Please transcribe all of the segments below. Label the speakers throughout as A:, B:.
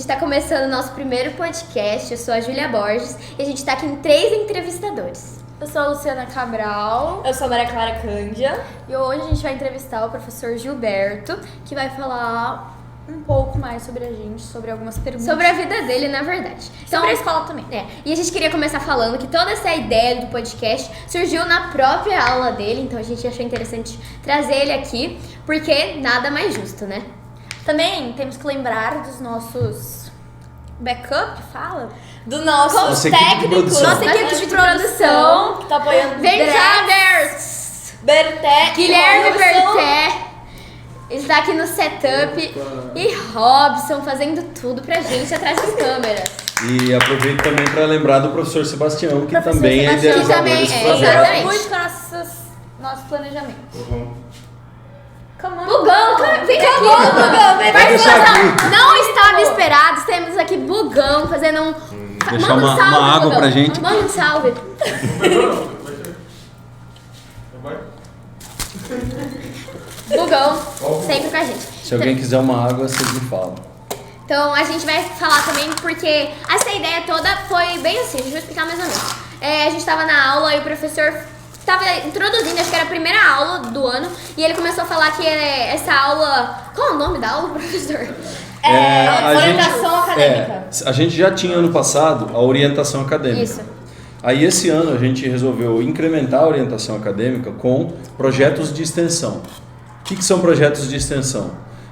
A: tá começando o nosso primeiro podcast. Eu sou a Júlia Borges e a gente tá aqui em 3 entrevistadores.
B: Eu sou a Luciana Cabral.
C: Eu sou a Maria Clara Cândia.
B: E hoje a gente vai entrevistar o professor Gilberto, que vai falar um pouco mais sobre a gente, sobre algumas perguntas.
A: Sobre a vida dele, na verdade.
B: Então, sobre a escola também.
A: E a gente queria começar falando que toda essa ideia do podcast surgiu na própria aula dele, então a gente achou interessante trazer ele aqui, porque nada mais justo, né?
B: Também temos que lembrar dos nossos backup, fala?
C: Do nosso técnico,
A: nossa equipe de produção,
C: que tá apoiando.
A: Vem cá,
C: Berté,
A: Guilherme Berté está aqui no setup e Robson fazendo tudo pra gente atrás das câmeras.
D: E aproveito também para lembrar do professor Sebastião, que
B: Professor
D: também
B: Sebastião,
D: é idealizador desse projeto.
A: exatamente.
B: Muito com nosso planejamento.
A: Bugão, vem cá,
C: Bugão, vem
A: participação não estava esperado, temos aqui Bugão fazendo um...
D: Deixar
A: Manda um salve,
D: uma água
A: Bugão.
D: pra gente.
A: Manda um salve. Bugão, sempre com a gente.
D: Se alguém quiser uma água, vocês me falam.
A: Então a gente vai falar também porque essa ideia toda foi bem assim, deixa eu explicar mais ou menos. A gente tava na aula e o professor tava introduzindo, acho que era a primeira aula do ano, e ele começou a falar que essa aula... Qual é o nome da aula, professor?
C: Orientação acadêmica.
D: A gente já tinha ano passado a orientação acadêmica.
A: Isso.
D: Aí esse ano a gente resolveu incrementar a orientação acadêmica com projetos de extensão. O que são projetos de extensão?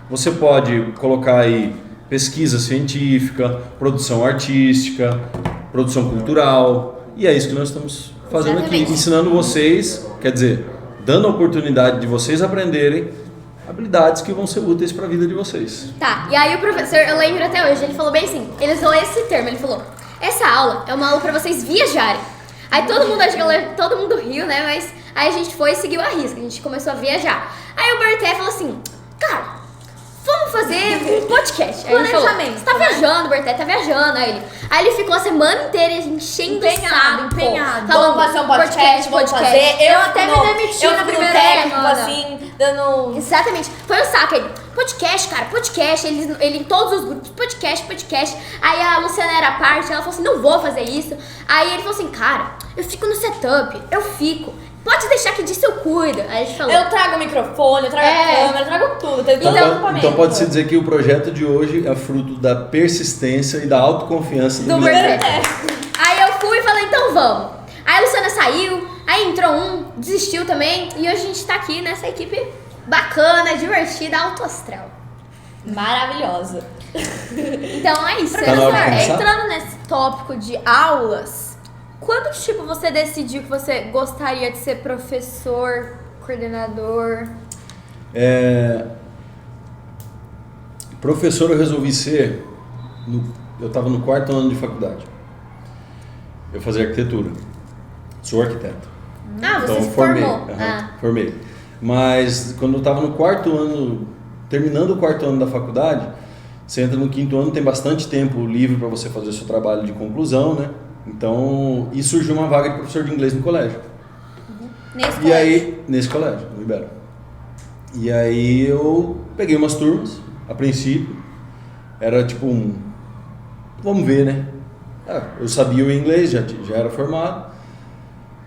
D: Você pode colocar aí pesquisa científica, produção artística, produção cultural, e é isso que nós estamos fazendo aqui, ensinando vocês, quer dizer, dando a oportunidade de vocês aprenderem habilidades que vão ser úteis para a vida de vocês.
A: Tá, e aí o professor, eu lembro até hoje, ele falou bem assim, ele usou esse termo, ele falou, essa aula é uma aula para vocês viajarem. Aí todo mundo riu, né, mas aí a gente foi e seguiu a risca, a gente começou a viajar. Aí o Berté falou assim, cara, vamos fazer um podcast. Aí ele falou, você tá viajando, Berté, tá viajando. Aí ele ficou a semana inteira enchendo o saco.
B: Empenhado.
A: Falando,
C: Vamos fazer um podcast, vamos fazer.
B: Eu até me demiti na primeira
C: técnico,
B: semana.
C: assim, dando...
A: Exatamente. Foi um saco. Ele, podcast, cara, podcast. Ele em todos os grupos, podcast. Aí a Luciana era a parte, ela falou assim, não vou fazer isso. Aí ele falou assim, cara, eu fico no setup, eu fico. Pode deixar que disso eu cuido. Aí a gente falou.
C: Eu trago o microfone, eu trago a câmera, eu trago tudo. Tem todo o equipamento.
D: Então pode-se dizer que o projeto de hoje é fruto da persistência e da autoconfiança do
A: Berté. Aí eu fui e falei, então vamos. Aí a Luciana saiu, aí entrou um, desistiu também. E hoje a gente tá aqui nessa equipe bacana, divertida, alto astral.
C: Maravilhosa.
A: Então é isso.
D: Tá na hora de começar?
B: Entrando nesse tópico de aulas, quando você decidiu que você gostaria de ser professor, coordenador?
D: Professor eu resolvi ser, eu estava no 4º ano de faculdade. Eu fazia arquitetura, sou arquiteto.
A: Ah, você
D: Então
A: se
D: formei.
A: formou.
D: Formei. Mas quando eu estava no 4º ano, terminando o 4º ano da faculdade, você entra no 5º ano, tem bastante tempo livre para você fazer o seu trabalho de conclusão, né? Então, e surgiu uma vaga de professor de inglês no colégio. Nesse colégio, no Ibero. E aí eu peguei umas turmas, a princípio, era tipo vamos ver, né? Eu sabia o inglês, já era formado,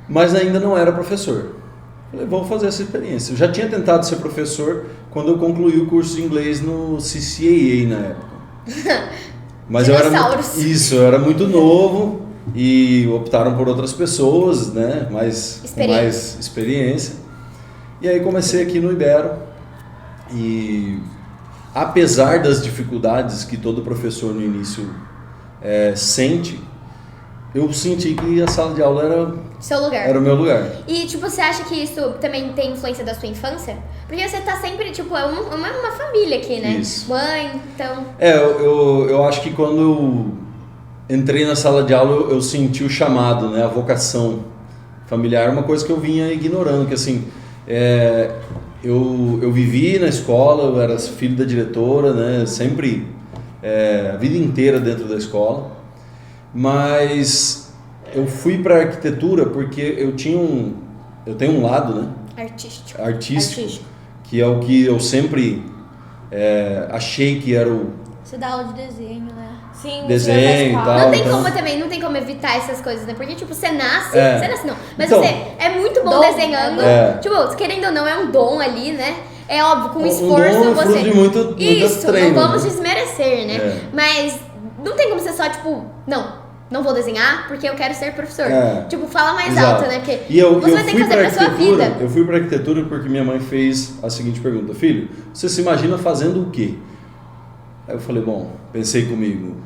D: mas ainda não era professor. Falei, vamos fazer essa experiência. Eu já tinha tentado ser professor quando eu concluí o curso de inglês no CCAA na época. Mas eu era muito novo e optaram por outras pessoas, né? Com mais experiência. E aí comecei aqui no Ibero e apesar das dificuldades que todo professor no início sente, eu senti que a sala de aula era o meu lugar.
A: E, você acha que isso também tem influência da sua infância? Porque você tá sempre, é uma família aqui, né?
D: Isso.
A: Mãe, então...
D: Eu acho que quando eu entrei na sala de aula, eu senti o chamado, né? A vocação familiar, uma coisa que eu vinha ignorando, que assim, eu vivi na escola, eu era filho da diretora, né? Sempre, a vida inteira dentro da escola. Mas eu fui para arquitetura porque eu tenho um lado, né? Artístico, que é o que eu sempre achei que era o
B: Você dá aula de desenho, né?
C: Sim,
D: Desenho e tal.
A: Não tem
D: então-
A: como também, não tem como evitar essas coisas, né? Porque, tipo, você nasce não. Mas
D: Então,
A: você é muito bom
B: dom,
A: desenhando.
D: é.
A: Tipo, querendo ou não, é um dom ali, né? É óbvio, com
D: Um
A: esforço
D: dom é fruto
A: você.
D: de muito
A: Isso,
D: treino,
A: não vamos
D: né?
A: desmerecer, né?
D: É.
A: Mas não tem como você só, tipo, não vou desenhar porque eu quero ser professor.
D: É.
A: Tipo, fala mais
D: Exato.
A: alto, né? Porque
D: E eu
A: você vai ter que
D: fui
A: fazer pra sua
D: arquitetura,
A: vida.
D: Eu fui para arquitetura porque minha mãe fez a seguinte pergunta: filho, você se imagina fazendo o quê? Aí eu falei, bom, pensei comigo,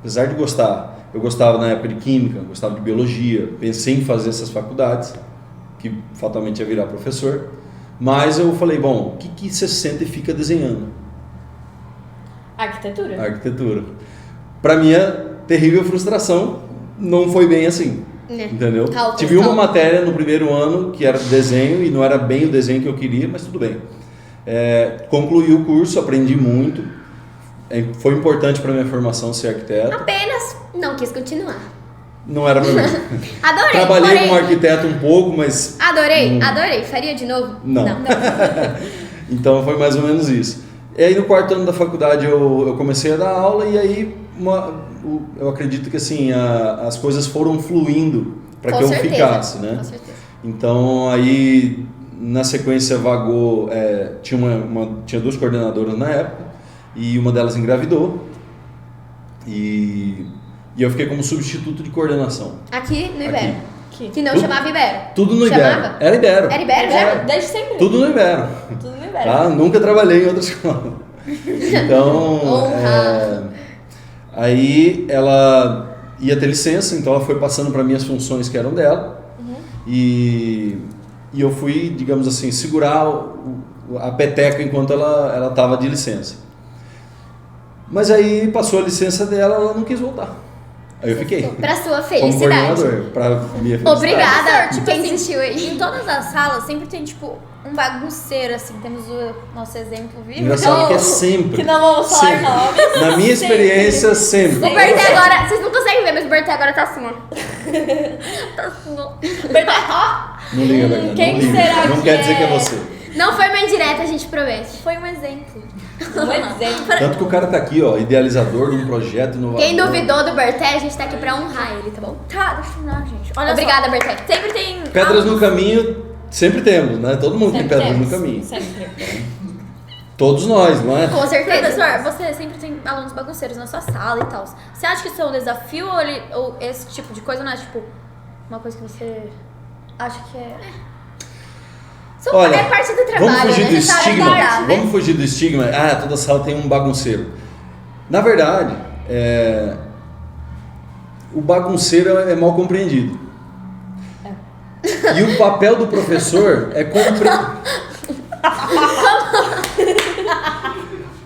D: apesar de gostar, eu gostava na época de química, gostava de biologia, pensei em fazer essas faculdades, que fatalmente ia virar professor, mas eu falei, bom, o que você sente e fica desenhando?
C: Arquitetura.
D: Arquitetura. Para minha terrível frustração, não foi bem assim.
A: Né?
D: Entendeu?
A: Cálculos,
D: Tive uma
A: cálculos.
D: matéria no primeiro ano que era desenho e não era bem o desenho que eu queria, mas tudo bem. Concluí o curso, aprendi muito. Foi importante para minha formação ser arquiteto.
A: Apenas não quis continuar.
D: Não era para mim.
A: Adorei,
D: Trabalhei
A: porém-
D: como arquiteto um pouco, mas
A: Adorei. Faria de novo?
D: não. Então foi mais ou menos isso. E aí no quarto ano da faculdade eu comecei a dar aula e aí eu acredito que assim as coisas foram fluindo para
A: Com
D: que eu
A: certeza,
D: ficasse, né?
A: Com certeza.
D: Então aí na sequência vagou, tinha duas coordenadoras na época e uma delas engravidou e eu fiquei como substituto de coordenação.
A: Aqui no Ibero.
C: Aqui.
A: Que não
D: Tudo-
A: chamava Ibero.
D: Tudo no Ibero.
A: Chamava?
D: Era Ibero.
A: Era Ibero já?
C: Desde sempre.
D: Tudo no Ibero.
C: Tudo no Ibero.
D: Tá? Nunca trabalhei em outra escola. Então,
A: Honra.
D: aí ela ia ter licença, então ela foi passando para mim as funções que eram dela. E eu fui, digamos assim, segurar a peteca enquanto ela estava de licença. Mas aí passou a licença dela, ela não quis voltar. Aí eu fiquei.
A: Pra sua
D: Como
A: felicidade.
D: coordenador, pra minha felicidade.
A: Obrigada,
B: Tipo
A: quem
B: assim,
A: insistiu aí.
B: Em todas as salas sempre tem, tipo, um bagunceiro, assim. Temos o nosso exemplo vivo.
D: Engraçado que é sempre.
C: Que não vamos falar
D: sempre.
C: nomes.
D: Na minha experiência, sempre.
A: O Berté agora, vocês não conseguem ver, mas o Berté agora tá assim, ó. Tá assim, ó.
D: Não liga, Bernardo.
C: Quem
D: não liga.
C: será
D: Não
C: que
D: quer dizer que é
C: é?
D: você.
A: Não foi uma indireta, a gente promete.
B: Foi um exemplo.
C: Um exemplo.
D: Tanto que o cara tá aqui, ó, idealizador de um projeto inovador.
A: Quem duvidou do Berté, a gente tá aqui pra honrar ele, tá bom?
B: Tá, deixa eu terminar, gente. Olha
A: Obrigada,
B: só.
A: Berté.
B: Sempre tem...
D: Pedras no caminho, sempre temos, né? Todo mundo
C: Sempre
D: tem pedras
C: temos.
D: no caminho.
C: Sempre.
D: Todos nós, não é?
A: Com certeza.
B: Professor, você sempre tem alunos bagunceiros na sua sala e tal. Você acha que isso é um desafio ou esse tipo de coisa não é, tipo, uma coisa que você acha que é...
D: Olha,
A: é parte do trabalho,
D: vamos fugir
A: né?
D: do
A: A gente sabe
D: estigma.
A: lidar, né?
D: Vamos fugir do estigma. Ah, toda sala tem um bagunceiro. Na verdade, o bagunceiro é mal compreendido. E o papel do professor é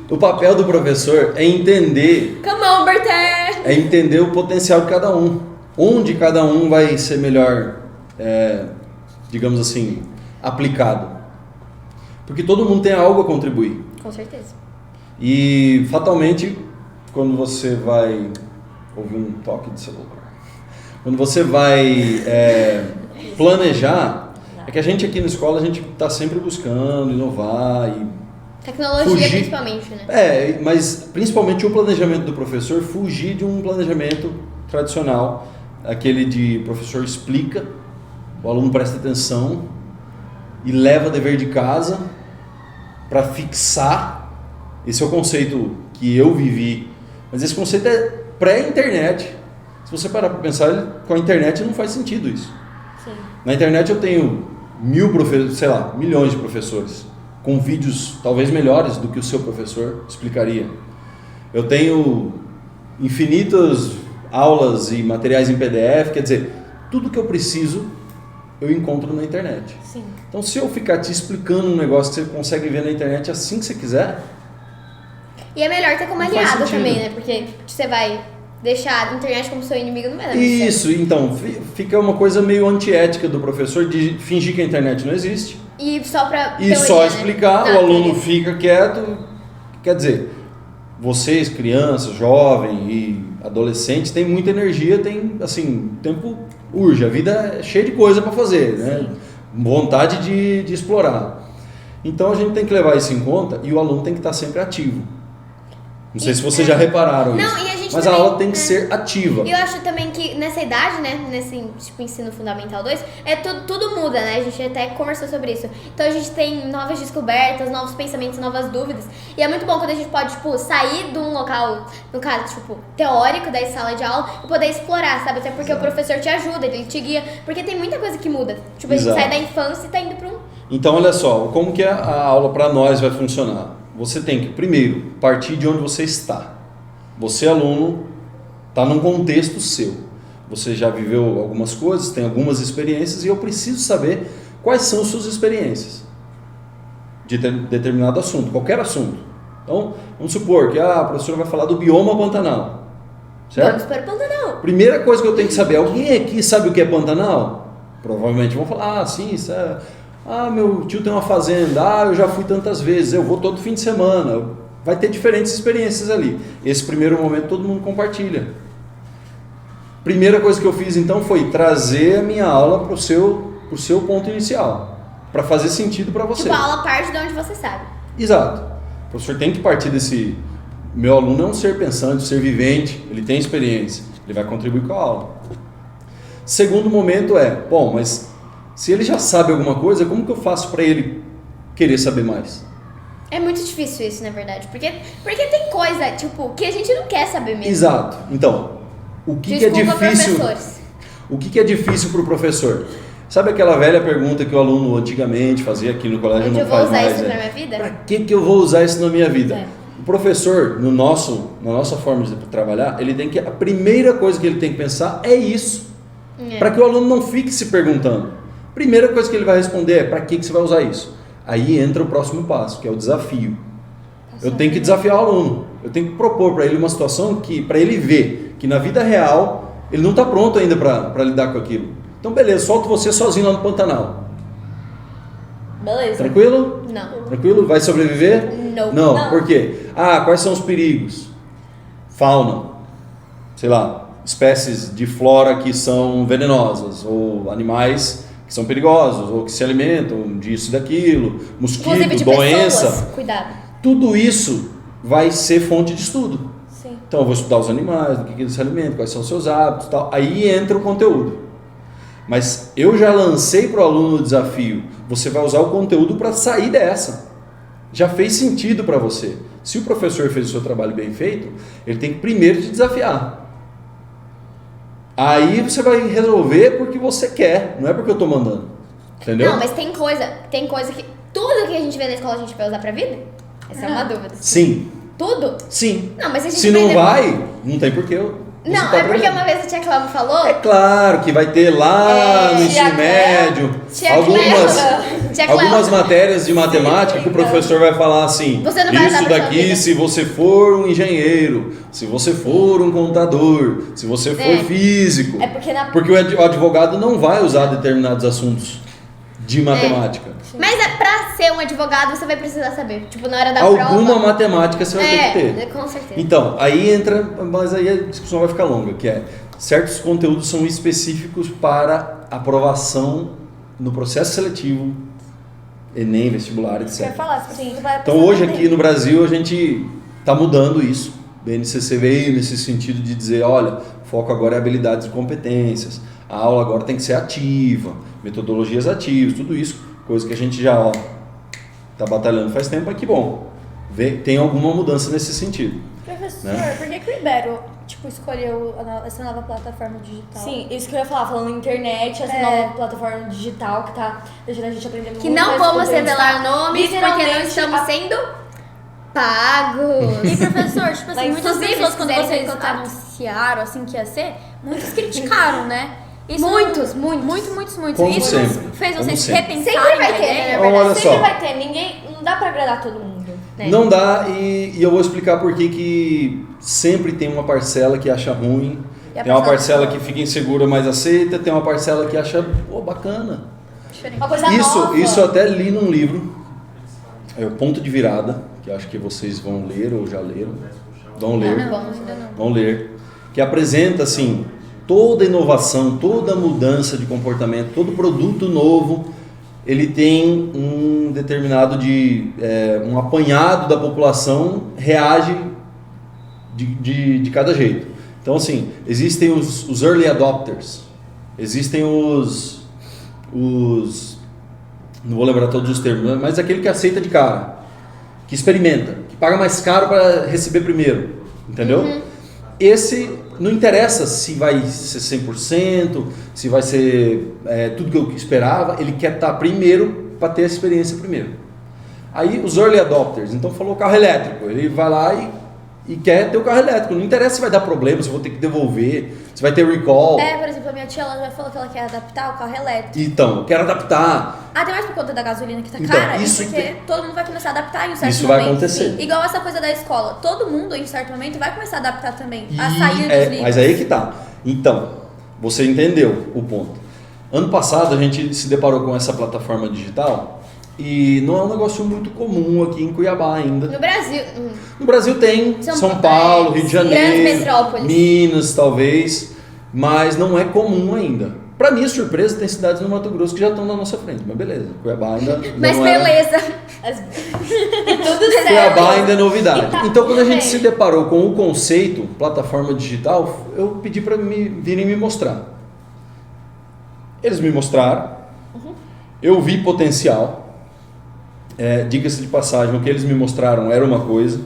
D: O papel do professor é entender
A: Come on, Berté!
D: é entender o potencial de cada um. Onde cada um vai ser melhor, digamos assim, aplicado. Porque todo mundo tem algo a contribuir.
A: Com certeza.
D: E fatalmente, quando você vai ouvir um toque de celular, quando você vai planejar, é que a gente aqui na escola a gente está sempre buscando inovar e
A: Tecnologia,
D: fugir.
A: principalmente, né?
D: Mas principalmente o planejamento do professor fugir de um planejamento tradicional, aquele de professor explica, o aluno presta atenção e leva dever de casa para fixar. Esse é o conceito que eu vivi, mas esse conceito é pré-internet. Se você parar para pensar, com a internet não faz sentido isso.
C: Sim.
D: Na internet eu tenho milhões de professores com vídeos talvez melhores do que o seu professor explicaria. Eu tenho infinitas aulas e materiais em PDF, quer dizer, tudo que eu preciso eu encontro na internet.
C: Sim.
D: Então, se eu ficar te explicando um negócio que você consegue ver na internet assim que você quiser,
A: E é melhor ter como
D: Não faz
A: aliado
D: sentido.
A: também, né? Porque você vai deixar a internet como seu inimigo, não vai dar muito certo.
D: isso, então, fica uma coisa meio antiética do professor de fingir que a internet não existe
A: E só pra
D: e
A: teoria,
D: só
A: né?
D: explicar,
A: Tá,
D: o aluno
A: teoria.
D: fica quieto. Quer dizer, vocês, crianças, jovens e adolescentes, têm muita energia, tem, assim, tempo urge, a vida é cheia de coisa para fazer, né? Vontade de explorar. Então a gente tem que levar isso em conta e o aluno tem que estar sempre ativo. Não sei se vocês já repararam
A: Não,
D: isso.
A: e a gente
D: Mas
A: também,
D: a aula tem que ser ativa.
A: Eu acho também que nessa idade, né, nesse tipo ensino fundamental 2, tudo muda, né? A gente até conversou sobre isso. Então a gente tem novas descobertas, novos pensamentos, novas dúvidas. E é muito bom quando a gente pode, tipo, sair de um local, no caso, tipo, teórico da sala de aula e poder explorar, sabe? Até porque o professor te ajuda, ele te guia. Porque tem muita coisa que muda. Tipo, a gente sai da infância e tá indo pra um...
D: Então, olha só, como que a aula para nós vai funcionar? Você tem que, primeiro, partir de onde você está. Você, aluno, está num contexto seu. Você já viveu algumas coisas, tem algumas experiências e eu preciso saber quais são suas experiências de determinado assunto, qualquer assunto. Então, vamos supor que a professora vai falar do bioma Pantanal. Certo?
A: Vamos para o Pantanal.
D: Primeira coisa que eu tenho que saber, alguém aqui sabe o que é Pantanal? Provavelmente vão falar, sim, isso é... meu tio tem uma fazenda, eu já fui tantas vezes, eu vou todo fim de semana. Vai ter diferentes experiências ali. Esse primeiro momento todo mundo compartilha. Primeira coisa que eu fiz então foi trazer a minha aula para o seu ponto inicial, para fazer sentido para você.
A: Tipo, a aula parte de onde você sabe.
D: Exato. O professor tem que partir desse... Meu aluno é um ser pensante, um ser vivente, ele tem experiência, ele vai contribuir com a aula. Segundo momento bom, mas se ele já sabe alguma coisa, como que eu faço para ele querer saber mais?
A: É muito difícil isso, na verdade. Porque tem coisa, tipo, que a gente não quer saber mesmo.
D: Exato. Então, o que é difícil?
A: Professores.
D: O que é difícil para o professor? Sabe aquela velha pergunta que o aluno antigamente fazia aqui no colégio
A: Onde
D: não
A: eu vou
D: faz
A: usar
D: mais?
A: isso na minha vida?
D: Para que eu vou usar isso na minha vida? O professor, na nossa forma de trabalhar, ele tem que... A primeira coisa que ele tem que pensar é isso. Para que o aluno não fique se perguntando. Primeira coisa que ele vai responder é: para que você vai usar isso? Aí entra o próximo passo, que é o desafio. Eu tenho que desafiar o aluno. Eu tenho que propor para ele uma situação que, para ele ver que na vida real, ele não está pronto ainda para lidar com aquilo. Então, beleza, solto você sozinho lá no Pantanal.
C: Beleza.
D: Tranquilo?
A: Não.
D: Tranquilo? Vai sobreviver? Não. Por quê? Quais são os perigos? Fauna. Sei lá, espécies de flora que são venenosas, ou animais que são perigosos, ou que se alimentam disso e daquilo, mosquito,
A: de
D: doença.
A: Pessoas. Cuidado.
D: Tudo isso vai ser fonte de estudo.
C: Sim.
D: Então eu vou estudar os animais, do que eles se alimentam, quais são os seus hábitos e tal. Aí entra o conteúdo. Mas eu já lancei para o aluno o desafio. Você vai usar o conteúdo para sair dessa. Já fez sentido para você. Se o professor fez o seu trabalho bem feito, ele tem que primeiro te desafiar. Aí você vai resolver porque você quer, não é porque eu estou mandando. Entendeu?
A: Não, mas tem coisa que... Tudo que a gente vê na escola a gente vai usar pra vida? Essa é uma dúvida.
D: Sim.
A: Tudo?
D: Sim.
A: Não, mas a gente
D: Se não vai, não tem porquê eu...
A: Não, é porque uma vez a tia Cláudia falou...
D: É claro que vai ter lá no ensino médio algumas matérias de matemática que o professor vai falar assim:
A: Você não vai
D: isso
A: usar pra sua
D: daqui
A: vida.
D: se você for um engenheiro, se você for um contador, se você for físico.
C: É porque
D: o advogado não vai usar determinados assuntos de matemática.
A: Mas pra ser um advogado você vai precisar saber. Tipo, na hora da prova...
D: Alguma matemática você vai ter que ter.
A: Com certeza.
D: Então, aí entra, mas aí a discussão vai ficar longa, que é: certos conteúdos são específicos para aprovação no processo seletivo, Enem, vestibular, etc.
C: eu ia falar, assim,
D: Então hoje aqui no Brasil a gente está mudando isso. O BNCC veio nesse sentido de dizer: olha, foco agora é habilidades e competências, a aula agora tem que ser ativa, metodologias ativas, tudo isso, coisa que a gente já está batalhando faz tempo, mas que bom, tem alguma mudança nesse sentido.
B: Professor,
D: Né?
B: por que o Ibero, escolheu essa nova plataforma digital?
C: Sim, isso que eu ia falar, falando internet, essa nova plataforma digital que tá deixando a gente aprender muito.
A: Que não
C: mais
A: vamos
C: conteúdo,
A: revelar
C: tá?
A: nomes porque não
C: Literalmente,
A: estamos sendo pagos.
B: E professor, tipo assim,
C: Mas,
B: muitas
A: inclusive,
B: pessoas
A: se
B: quando
A: quiserem
B: vocês
A: ter contato.
B: anunciaram assim que ia ser, muitos criticaram, né? Isso
A: Muitos.
B: Muitos.
D: Como
B: Isso
D: sempre,
B: fez
D: como
B: vocês
D: sempre.
B: repensarem
A: Sempre vai
B: a
A: ter,
B: ideia?
A: né?
D: Então, olha
C: Sempre
D: só,
C: vai ter, não dá pra agradar todo mundo.
D: não dá, e eu vou explicar por que sempre tem uma parcela que acha ruim, tem uma parcela que fica insegura, mas aceita, tem uma parcela que acha bacana.
C: Uma coisa nova.
D: Isso eu até li num livro, é o Ponto de Virada, que acho que vocês vão ler ou já leram, vão ler, que apresenta assim toda inovação, toda mudança de comportamento, todo produto novo, ele tem um determinado um apanhado da população reage de cada jeito. Então, assim, existem os early adopters, existem não vou lembrar todos os termos, mas aquele que aceita de cara, que experimenta, que paga mais caro para receber primeiro, entendeu? Esse não interessa se vai ser 100%, se vai ser tudo que eu esperava, ele quer estar primeiro para ter a experiência primeiro. Aí os early adopters, então falou carro elétrico, ele vai lá e quer ter o carro elétrico, não interessa se vai dar problema, se eu vou ter que devolver, se vai ter recall.
B: Por exemplo, a minha tia, ela já falou que ela quer adaptar o carro elétrico.
D: Então, eu quero adaptar.
B: Até mais por conta da gasolina que tá
D: Então,
B: cara,
D: isso
B: porque
D: tem-
B: todo mundo vai começar a adaptar em um certo
D: Isso
B: momento.
D: vai acontecer.
B: Sim. Igual essa coisa da escola. Todo mundo, em certo momento, vai começar a adaptar também. A
D: E
B: sair dos livros.
D: mas aí que tá. Então, você entendeu o ponto. Ano passado a gente se deparou com essa plataforma digital e não é um negócio muito comum aqui em Cuiabá ainda.
A: No Brasil.
D: No Brasil tem
A: São
D: São Paulo, Rio de
A: grandes
D: Janeiro,
A: metrópoles.
D: Minas talvez, mas não é comum ainda. Pra minha surpresa, tem cidades no Mato Grosso que já estão na nossa frente, mas beleza. Cuiabá ainda
A: Mas
D: não é.
A: beleza.
C: Tudo certo.
D: Cuiabá ainda é novidade.
A: E tá
D: Então, quando a
A: tudo
D: gente
A: bem.
D: se deparou com o conceito plataforma digital, eu pedi para virem me mostrar. Eles me mostraram, eu vi potencial. Diga-se de passagem, o que eles me mostraram era uma coisa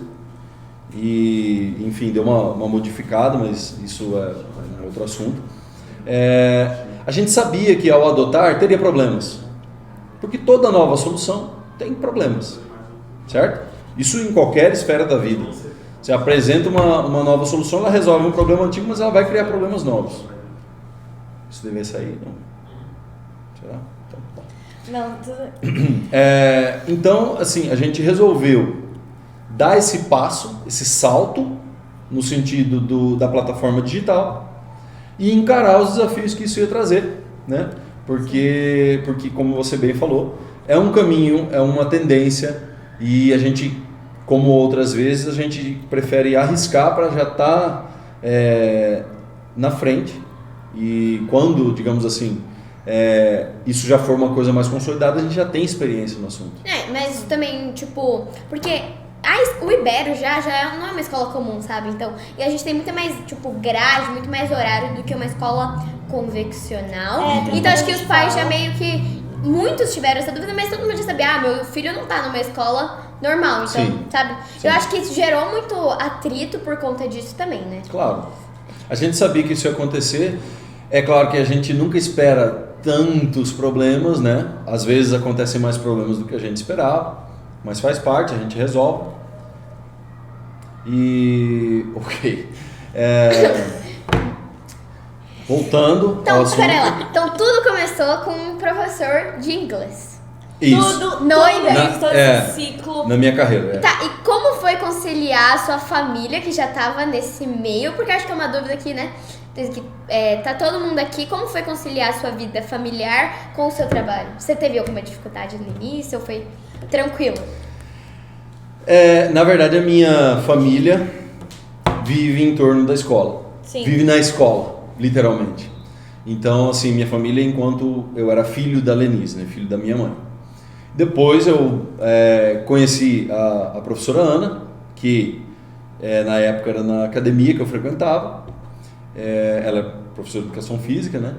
D: e, enfim, deu uma modificada, mas isso é um outro assunto. A gente sabia que ao adotar teria problemas, porque toda nova solução tem problemas, certo? Isso em qualquer esfera da vida. Você apresenta uma nova solução, ela resolve um problema antigo, mas ela vai criar problemas novos. Isso deveria sair, não? Será? Então, tá.
C: Não, tudo...
D: Então, assim, a gente resolveu dar esse passo, esse salto, no sentido da plataforma digital e encarar os desafios que isso ia trazer, né? Porque como você bem falou, é um caminho, é uma tendência e a gente, como outras vezes, a gente prefere arriscar para já estar na frente e quando, digamos assim, isso já for uma coisa mais consolidada, a gente já tem experiência no assunto.
A: Mas também, tipo, porque o Ibero já não é uma escola comum, sabe? Então, e a gente tem muito mais, tipo, grade, muito mais horário do que uma escola convencional. Então, acho que os pais já meio que, muitos tiveram essa dúvida, mas todo mundo já sabia, meu filho não tá numa escola normal, então,
D: Sim.
A: sabe?
D: Sim.
A: Eu acho que isso gerou muito atrito por conta disso também, né?
D: Claro. A gente sabia que isso ia acontecer. É claro que a gente nunca espera tantos problemas, né? Às vezes acontecem mais problemas do que a gente esperava, mas faz parte, a gente resolve. E... ok. Voltando ao
A: Então,
D: assunto.
A: pera lá. Então, tudo começou com um professor de inglês.
D: Isso,
C: Tudo,
A: No Ibero.
C: todo esse ciclo.
D: na minha carreira.
A: Tá, e como foi conciliar a sua família, que já tava nesse meio? Porque eu acho que é uma dúvida aqui, né? Tá todo mundo aqui. Como foi conciliar a sua vida familiar com o seu trabalho? Você teve alguma dificuldade no início ou foi tranquilo?
D: Na verdade, a minha família vive em torno da escola.
C: Sim.
D: Vive na escola, literalmente. Então, assim, minha família, enquanto eu era filho da Lenise, né, filho da minha mãe. Depois eu conheci a professora Ana, que na época era na academia que eu frequentava. Ela é professora de educação física, né?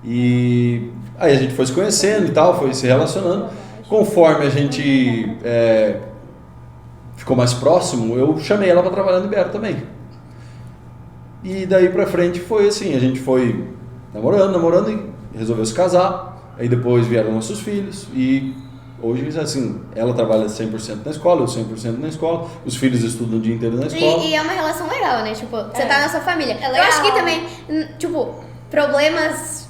D: E aí a gente foi se conhecendo e tal, foi se relacionando. Conforme a gente ficou mais próximo, eu chamei ela para trabalhar no Ibero também. E daí pra frente foi assim, a gente foi namorando e resolveu se casar. Aí depois vieram nossos filhos e hoje, assim, ela trabalha 100% na escola, eu 100% na escola, os filhos estudam o dia inteiro na escola.
A: E é uma relação legal, né? Tipo, você tá na sua família.
C: É
A: Eu acho que
C: legal.
A: também, tipo, problemas,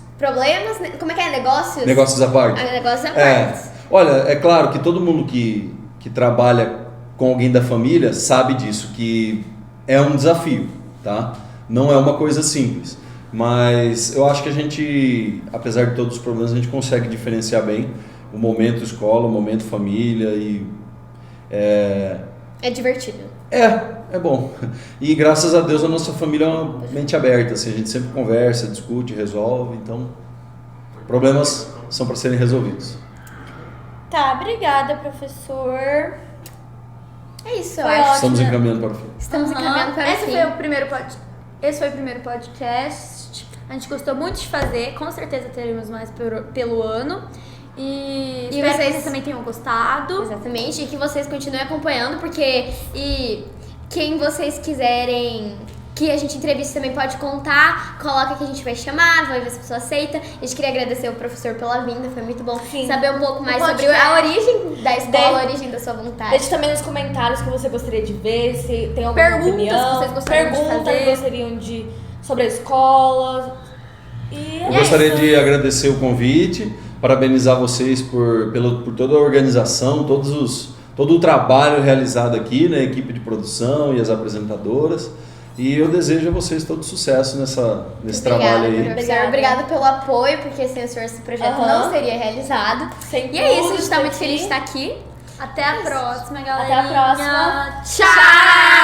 A: né? Como é que é? Negócios?
D: Negócios à parte.
A: Negócios à parte.
D: Olha, é claro que todo mundo que trabalha com alguém da família sabe disso, que é um desafio, tá? Não é uma coisa simples. Mas eu acho que a gente, apesar de todos os problemas, a gente consegue diferenciar bem o momento escola, o momento família e...
A: É divertido.
D: É bom. E graças a Deus a nossa família é uma mente aberta, assim, a gente sempre conversa, discute, resolve, então problemas são para serem resolvidos.
C: Tá, obrigada, professor.
A: É isso, eu
C: Foi
A: acho.
C: ótimo.
D: Estamos encaminhando para o fim.
A: Estamos encaminhando para o
B: Esse
A: fim.
B: foi o primeiro Esse foi o primeiro podcast. A gente gostou muito de fazer. Com certeza teremos mais pelo ano. E espero que vocês também tenham gostado.
A: Exatamente, e que vocês continuem acompanhando, porque quem vocês quiserem que a gente entreviste também pode contar, coloca que a gente vai chamar, vai ver se a pessoa aceita. A gente queria agradecer o professor pela vinda, foi muito bom saber um pouco mais sobre a origem da escola, a origem da sua vontade.
C: Deixe também nos comentários o que você gostaria de ver, se tem alguma
B: Perguntas
C: opinião,
B: que vocês gostariam de
C: perguntas
B: fazer.
C: que gostariam de sobre a escola. E
D: Eu gostaria de agradecer o convite, parabenizar vocês por toda a organização, todo o trabalho realizado aqui, né, a equipe de produção e as apresentadoras. E eu desejo a vocês todo sucesso nesse trabalho aí.
A: Obrigada pelo apoio, porque sem o senhor esse projeto não seria realizado. E é isso, a gente tá muito feliz de estar aqui.
B: Até a próxima, galera.
C: Até a próxima.
A: Tchau!